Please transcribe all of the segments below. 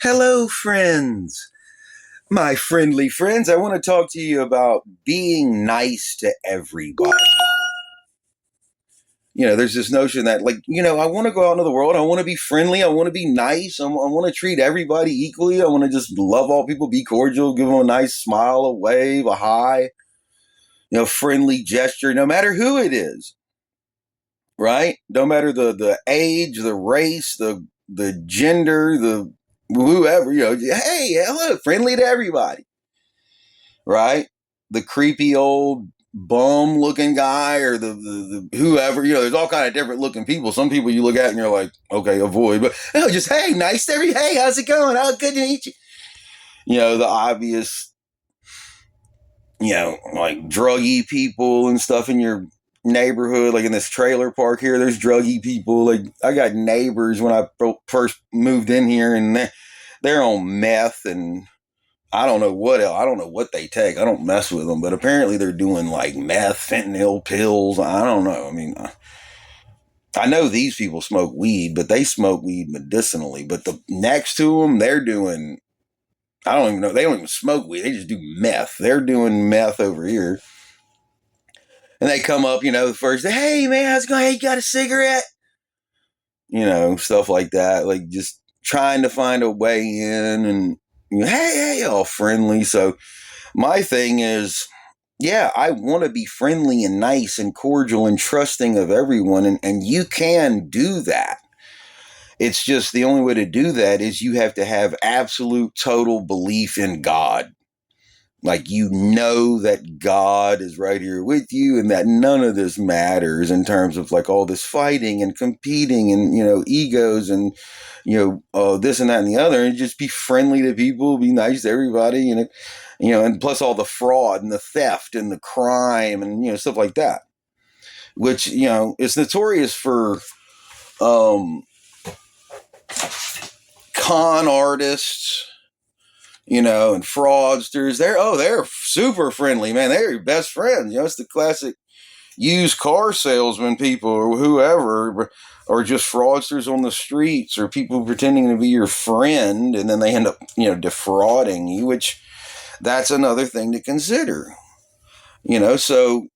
Hello, friends. My friendly friends, I want to talk to you about being nice to everybody. There's this notion that, I want to go out into the world. I want to be friendly. I want to be nice. I want to treat everybody equally. I want to just love all people, be cordial, give them a nice smile, a wave, a hi, friendly gesture, no matter who it is, right? No matter the age, the race, the gender, the whoever, hey, hello, friendly to everybody, right? The creepy old bum looking guy or the whoever, there's all kind of different looking people. Some people you look at and you're like, okay, avoid, but no, just hey, nice to every, hey, how's it going? Oh, good to meet you. The obvious, like druggy people and stuff in your neighborhood, like in this trailer park here, there's druggy people. Like I got neighbors when I first moved in here, and they're on meth and I don't know what else. I don't know what they take. I don't mess with them, but apparently they're doing like meth, fentanyl pills. I don't know. I mean, I know these people smoke weed, but they smoke weed medicinally. But the next to them, they're doing. I don't even know. They don't even smoke weed. They just do meth. They're doing meth over here, and they come up. The first day, hey man, how's it going? Hey, you got a cigarette? Stuff like that. Like just trying to find a way in, and hey, all friendly. So my thing is, yeah, I want to be friendly and nice and cordial and trusting of everyone. And you can do that. It's just the only way to do that is you have to have absolute total belief in God. Like, that God is right here with you and that none of this matters in terms of like all this fighting and competing and, egos and, this and that and the other. And just be friendly to people, be nice to everybody, and plus all the fraud and the theft and the crime and, stuff like that, which, is notorious for con artists, and fraudsters. They're super friendly, man. They're your best friends. It's the classic used car salesman people or whoever, or just fraudsters on the streets or people pretending to be your friend. And then they end up, defrauding you, which that's another thing to consider, so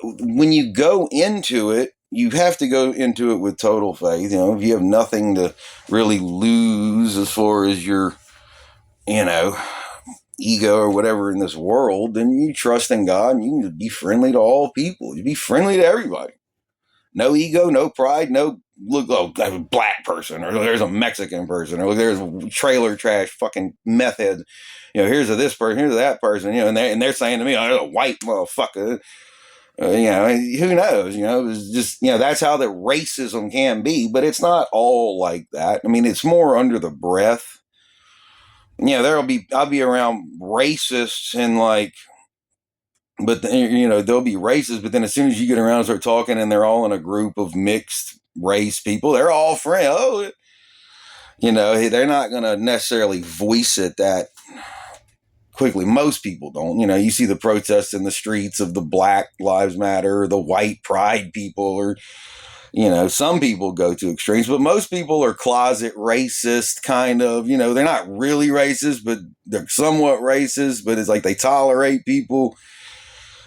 when you go into it, you have to go into it with total faith. If you have nothing to really lose as far as your, you know, ego or whatever in this world, then you trust in God and you can be friendly to all people. You be friendly to everybody. No ego, no pride, no look, oh, there's a black person, or there's a Mexican person, or there's a trailer trash fucking meth head. Here's a this person, here's a that person, and they're saying to me, oh, there's a white motherfucker. Who knows? It's just, that's how the racism can be, but it's not all like that. I mean, it's more under the breath. I'll be around racists and like, but they'll be racist, but then as soon as you get around and start talking and they're all in a group of mixed race people, they're all friends. Oh, they're not going to necessarily voice it that quickly. Most people don't. You see the protests in the streets of the Black Lives Matter, or the white pride people, or some people go to extremes, but most people are closet racist, kind of. They're not really racist, but they're somewhat racist. But it's like they tolerate people.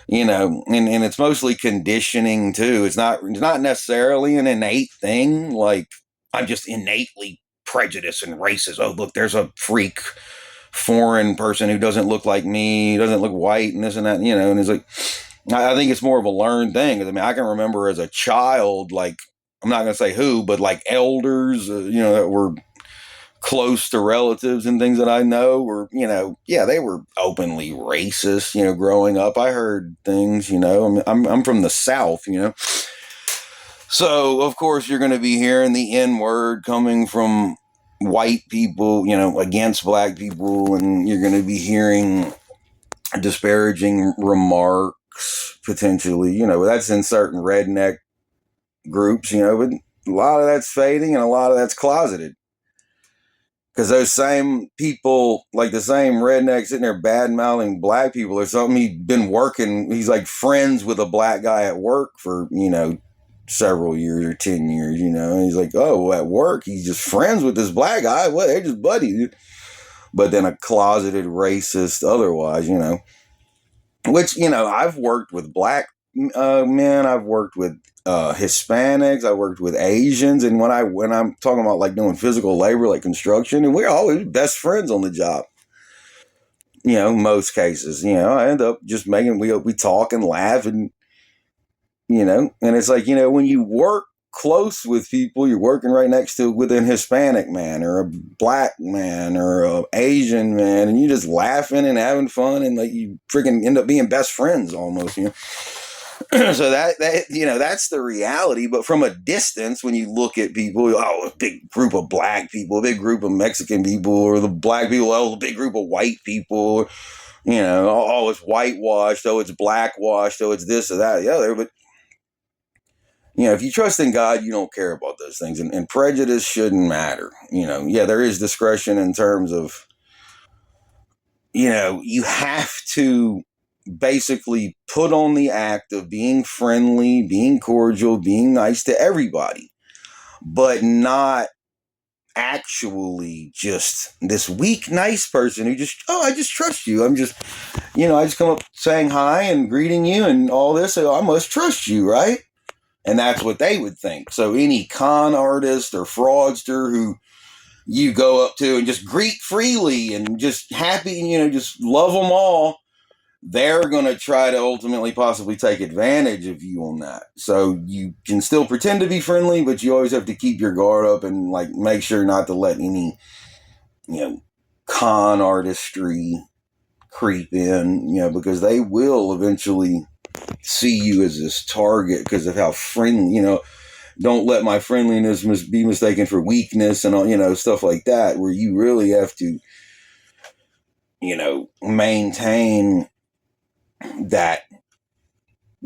And it's mostly conditioning too. It's not necessarily an innate thing. Like I'm just innately prejudiced and racist. Oh, look, there's a freak foreign person who doesn't look like me, doesn't look white, and this and that. And it's like, I think it's more of a learned thing. I mean, I can remember as a child, like I'm not gonna say who, but like elders, that were close to relatives and things that I know were, they were openly racist, growing up. I heard things, I'm from the South, So, of course, you're going to be hearing the N word coming from white people, against black people, and you're going to be hearing disparaging remarks potentially, that's in certain redneck groups, but a lot of that's fading and a lot of that's closeted. Because those same people, like the same redneck sitting there bad mouthing black people or something, he's like friends with a black guy at work for, several years or 10 years, and he's like, oh, at work, he's just friends with this black guy. Well, they're just buddies. But then a closeted racist otherwise, which, I've worked with black men, I've worked with Hispanics, I worked with Asians. And when I'm talking about like doing physical labor, like construction, and we're always best friends on the job. Most cases, I end up just making, we talk and laugh and it's like, when you work close with people, you're working right next to with an Hispanic man or a black man or a Asian man, and you're just laughing and having fun, and like you freaking end up being best friends almost, So that's the reality. But from a distance, when you look at people, oh, a big group of black people, a big group of Mexican people, or the black people, oh, a big group of white people, oh, it's whitewashed, oh, it's blackwashed, oh, it's this or that, the other. But if you trust in God, you don't care about those things, and prejudice shouldn't matter. Yeah, there is discretion in terms of, you have to basically put on the act of being friendly, being cordial, being nice to everybody, but not actually just this weak, nice person who just, oh, I just trust you. I'm just, I just come up saying hi and greeting you and all this. So I must trust you, right? And that's what they would think. So any con artist or fraudster who you go up to and just greet freely and just happy, just love them all, they're going to try to ultimately possibly take advantage of you on that. So you can still pretend to be friendly, but you always have to keep your guard up and like make sure not to let any, con artistry creep in, because they will eventually see you as this target because of how friendly, don't let my friendliness be mistaken for weakness and all, stuff like that, where you really have to, maintain that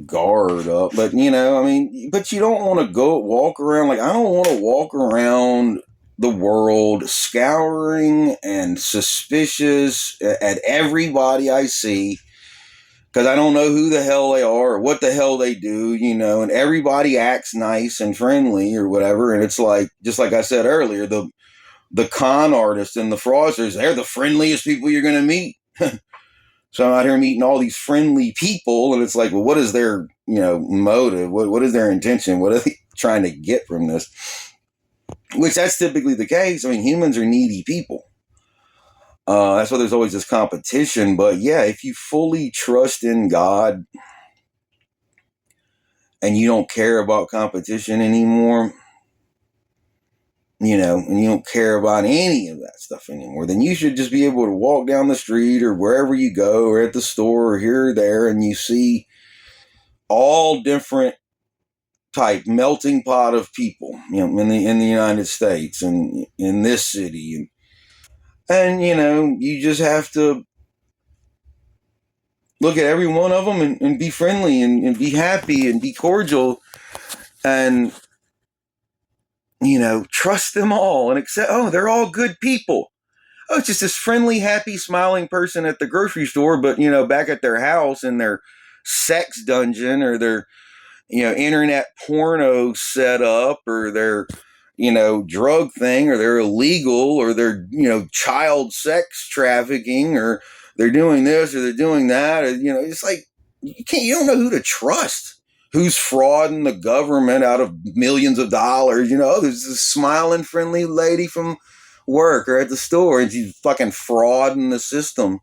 guard up. But, but you don't want to walk around, like, I don't want to walk around the world scouring and suspicious at everybody I see, because I don't know who the hell they are or what the hell they do, and everybody acts nice and friendly or whatever. And it's like, just like I said earlier, the con artists and the fraudsters, they're the friendliest people you're going to meet. So I'm out here meeting all these friendly people, and it's like, well, what is their, motive? What is their intention? What are they trying to get from this? Which that's typically the case. I mean, humans are needy people. That's why there's always this competition. But yeah, if you fully trust in God and you don't care about competition anymore, and you don't care about any of that stuff anymore, then you should just be able to walk down the street or wherever you go or at the store or here or there, and you see all different type melting pot of people, in the United States and in this city. And you just have to look at every one of them and be friendly and be happy and be cordial and, trust them all and accept, oh, they're all good people. Oh, it's just this friendly, happy, smiling person at the grocery store, but, back at their house in their sex dungeon or their, internet porno set up or their, drug thing or they're illegal or they're, child sex trafficking or they're doing this or they're doing that. Or, it's like, you don't know who to trust. Who's frauding the government out of millions of dollars? There's this smiling, friendly lady from work or at the store and she's fucking frauding the system.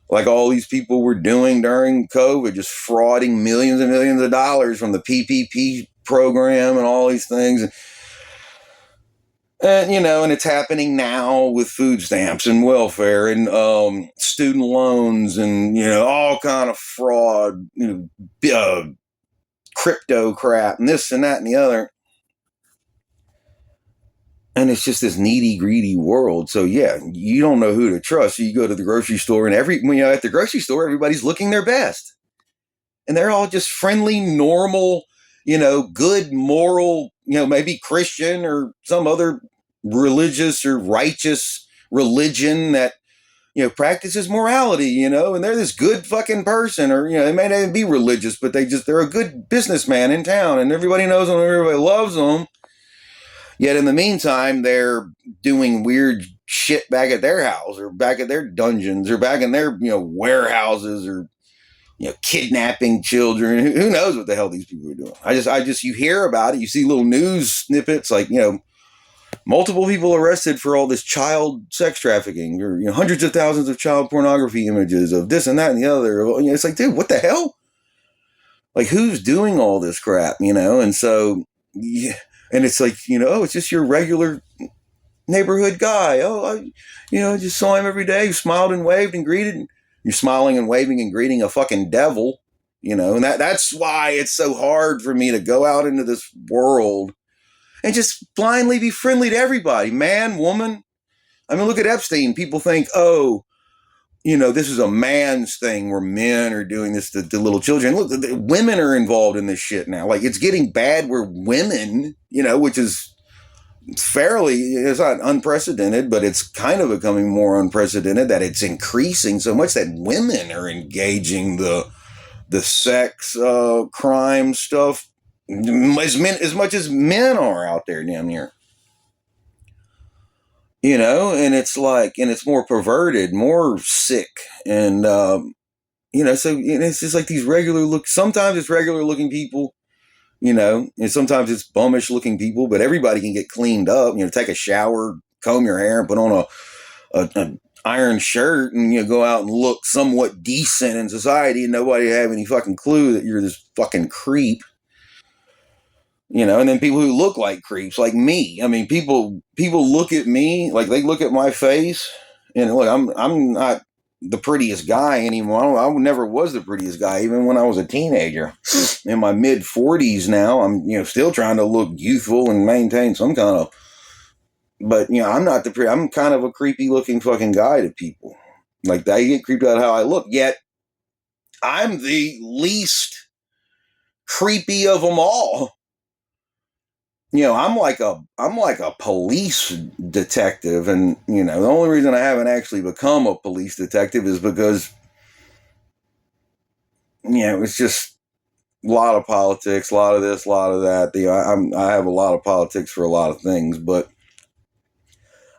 Like all these people were doing during COVID, just frauding millions and millions of dollars from the PPP program and all these things. And it's happening now with food stamps and welfare and student loans and, all kind of fraud, crypto crap and this and that and the other. And it's just this needy, greedy world. So yeah, you don't know who to trust. So you go to the grocery store and at the grocery store, everybody's looking their best. And they're all just friendly, normal, good, moral, maybe Christian or some other religious or righteous religion that, practices morality, and they're this good fucking person, or, they may not even be religious, but they're a good businessman in town, and everybody knows them, everybody loves them. Yet in the meantime, they're doing weird shit back at their house, or back at their dungeons, or back in their, warehouses, or, kidnapping children. Who knows what the hell these people are doing? You hear about it. You see little news snippets like, multiple people arrested for all this child sex trafficking, or hundreds of thousands of child pornography images of this and that and the other. It's like, dude, what the hell? Like, who's doing all this crap? And so, yeah, and it's like, it's just your regular neighborhood guy. Just saw him every day. He smiled and waved and greeted. You're smiling and waving and greeting a fucking devil. And that's why it's so hard for me to go out into this world and just blindly be friendly to everybody, man, woman. I mean, look at Epstein. People think, oh, this is a man's thing where men are doing this to little children. Look, women are involved in this shit now. Like, it's getting bad where women, which is it's not unprecedented, but it's kind of becoming more unprecedented that it's increasing so much that women are engaging the sex crime stuff as much as men are out there damn near. And it's like, and it's more perverted, more sick, and so it's just like these sometimes it's regular looking people, and sometimes it's bummish looking people, but everybody can get cleaned up, take a shower, comb your hair, and put on a iron shirt, and go out and look somewhat decent in society, and nobody have any fucking clue that you're this fucking creep. And then people who look like creeps, like me. I mean, people look at me, like they look at my face, and look, I'm not the prettiest guy anymore. I never was the prettiest guy, even when I was a teenager. In my mid 40s now, I'm still trying to look youthful and maintain some kind of. But I'm not I'm kind of a creepy looking fucking guy to people. Like, they get creeped out how I look. Yet I'm the least creepy of them all. I'm like a police detective, and the only reason I haven't actually become a police detective is because it's just a lot of politics, a lot of this, a lot of that. I have a lot of politics for a lot of things, but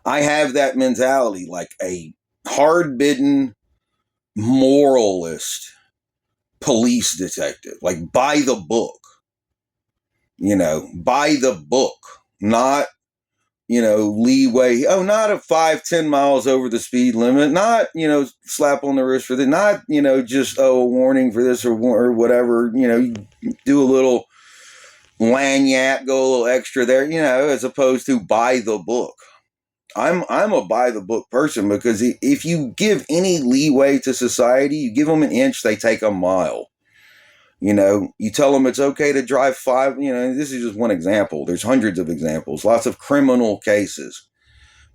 I have that mentality, like a hard-bitten moralist police detective, like by the book. By the book, not leeway. Oh, not a 5-10 miles over the speed limit. Not, slap on the wrist for that. Not, just, a warning for this or whatever. You do a little lanyard, go a little extra there, as opposed to by the book. I'm a by the book person, because if you give any leeway to society, you give them an inch, they take a mile. You tell them it's okay to drive 5, this is just one example. There's hundreds of examples, lots of criminal cases,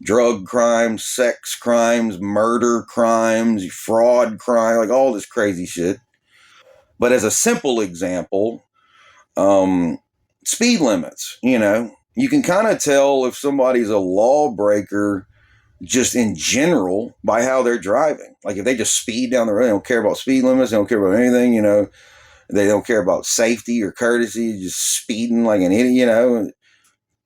drug crimes, sex crimes, murder crimes, fraud crime, like all this crazy shit. But as a simple example, speed limits, you can kind of tell if somebody's a lawbreaker just in general by how they're driving. Like, if they just speed down the road, they don't care about speed limits, they don't care about anything, they don't care about safety or courtesy, just speeding like an idiot,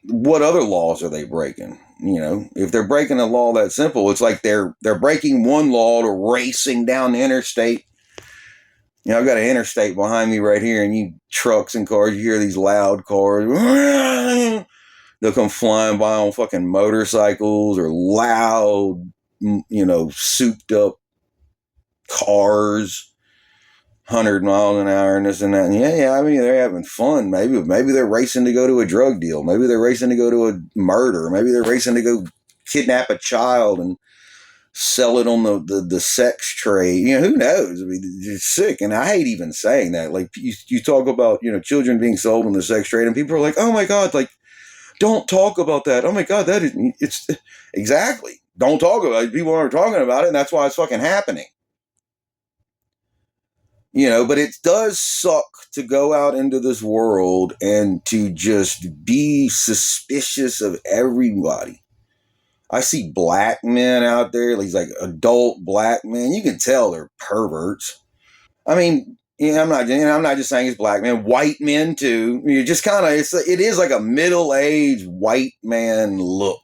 What other laws are they breaking? If they're breaking a law that simple, it's like they're breaking one law to racing down the interstate. I've got an interstate behind me right here, and you trucks and cars, you hear these loud cars. They'll come flying by on fucking motorcycles or loud, souped up cars. 100 miles an hour and this and that. And yeah, I mean, they're having fun. Maybe they're racing to go to a drug deal. Maybe they're racing to go to a murder. Maybe they're racing to go kidnap a child and sell it on the sex trade. Who knows? I mean, it's sick. And I hate even saying that. Like, you talk about, children being sold on the sex trade, and people are like, oh my God, like, don't talk about that. Oh my God, it's exactly. Don't talk about it. People aren't talking about it, and that's why it's fucking happening. But it does suck to go out into this world and to just be suspicious of everybody. I see black men out there, these like adult black men. You can tell they're perverts. I mean, I'm not just saying it's black men, white men too. You just kind of, it is like a middle aged white man look,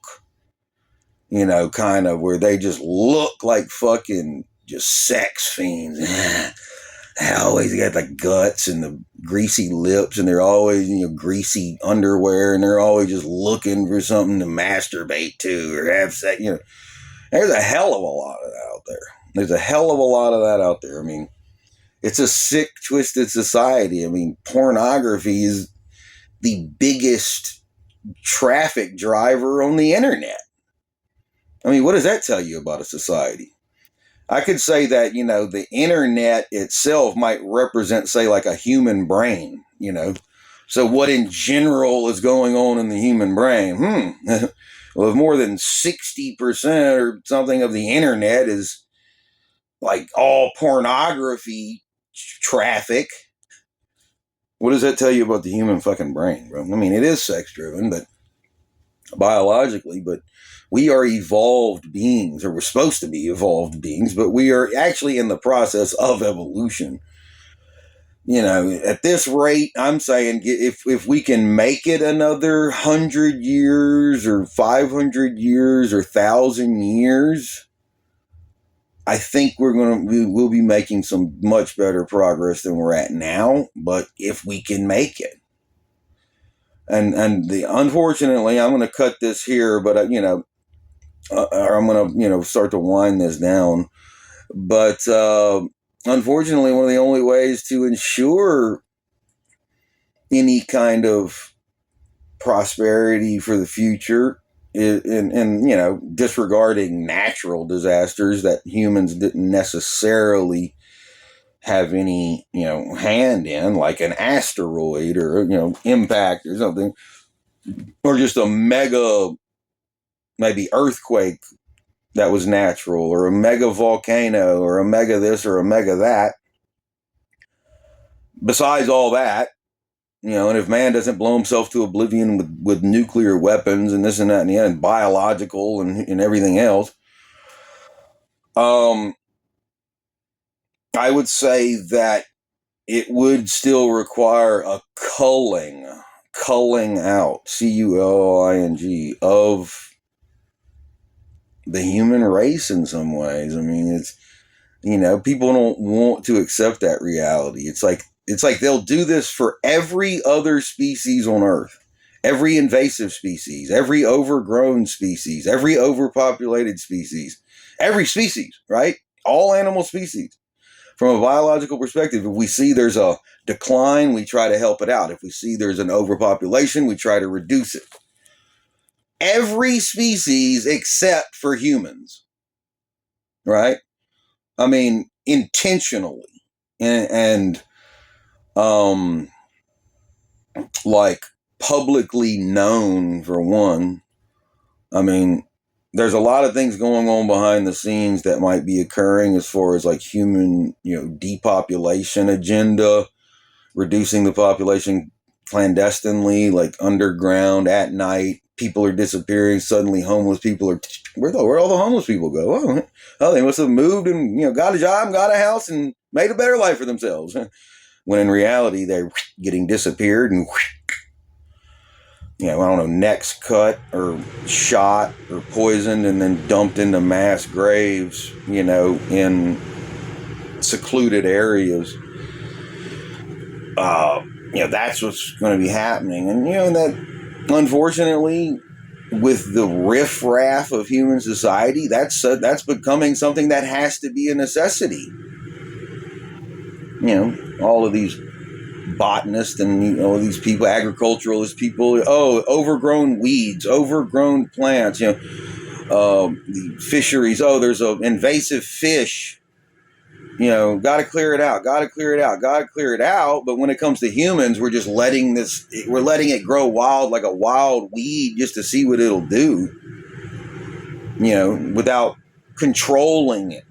kind of where they just look like fucking just sex fiends. They always got the guts and the greasy lips, and they're always, greasy underwear, and they're always just looking for something to masturbate to or have sex. There's a hell of a lot of that out there. There's a hell of a lot of that out there. I mean, it's a sick, twisted society. I mean, pornography is the biggest traffic driver on the internet. I mean, what does that tell you about a society? I could say that, the internet itself might represent, say, like a human brain, So what in general is going on in the human brain? Well, if more than 60% or something of the internet is like all pornography traffic, what does that tell you about the human fucking brain, bro? I mean, it is sex driven, but biologically, but we are evolved beings, or we're supposed to be evolved beings, but we are actually in the process of evolution. At this rate, I'm saying if we can make it another 100 years or 500 years or 1,000 years, I think we'll be making some much better progress than we're at now. But if we can make it, and unfortunately, I'm going to cut this here, but or I'm going to start to wind this down. But unfortunately, one of the only ways to ensure any kind of prosperity for the future is, and disregarding natural disasters that humans didn't necessarily have any hand in, like an asteroid or impact or something, or just a mega maybe earthquake that was natural, or a mega volcano, or a mega this or a mega that. Besides all that, and if man doesn't blow himself to oblivion with nuclear weapons and this and that and the other, and biological and everything else, I would say that it would still require a culling out, CULING, of the human race in some ways. I mean, it's, people don't want to accept that reality. It's like they'll do this for every other species on Earth, every invasive species, every overgrown species, every overpopulated species, every species, right? All animal species. From a biological perspective, if we see there's a decline, we try to help it out. If we see there's an overpopulation, we try to reduce it. Every species except for humans, right? I mean, intentionally. And like publicly known, for one. I mean, there's a lot of things going on behind the scenes that might be occurring as far as like human, depopulation agenda, reducing the population clandestinely, like underground at night. People are disappearing. Suddenly, homeless people are. Where'd all the homeless people go? Oh, they must have moved and got a job, got a house, and made a better life for themselves. When in reality, they're getting disappeared and I don't know, necks cut or shot or poisoned and then dumped into mass graves, in secluded areas. That's what's going to be happening. And, that unfortunately, with the riffraff of human society, that's becoming something that has to be a necessity. All of these botanists and these people, agriculturalist people, overgrown weeds, overgrown plants, the fisheries, there's an invasive fish, got to clear it out, but when it comes to humans, we're just letting it grow wild like a wild weed just to see what it'll do, without controlling it.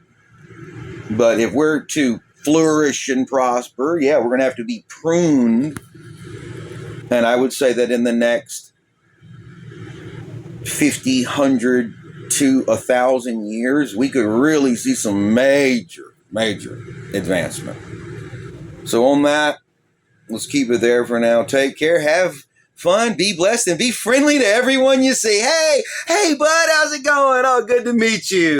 But if we're to flourish and prosper, we're going to have to be pruned. And I would say that in the next 50, 100, to 1,000 years, we could really see some major advancement. So on that, let's keep it there for now. Take care. Have fun. Be blessed and be friendly to everyone you see. Hey, bud, how's it going? Oh, good to meet you.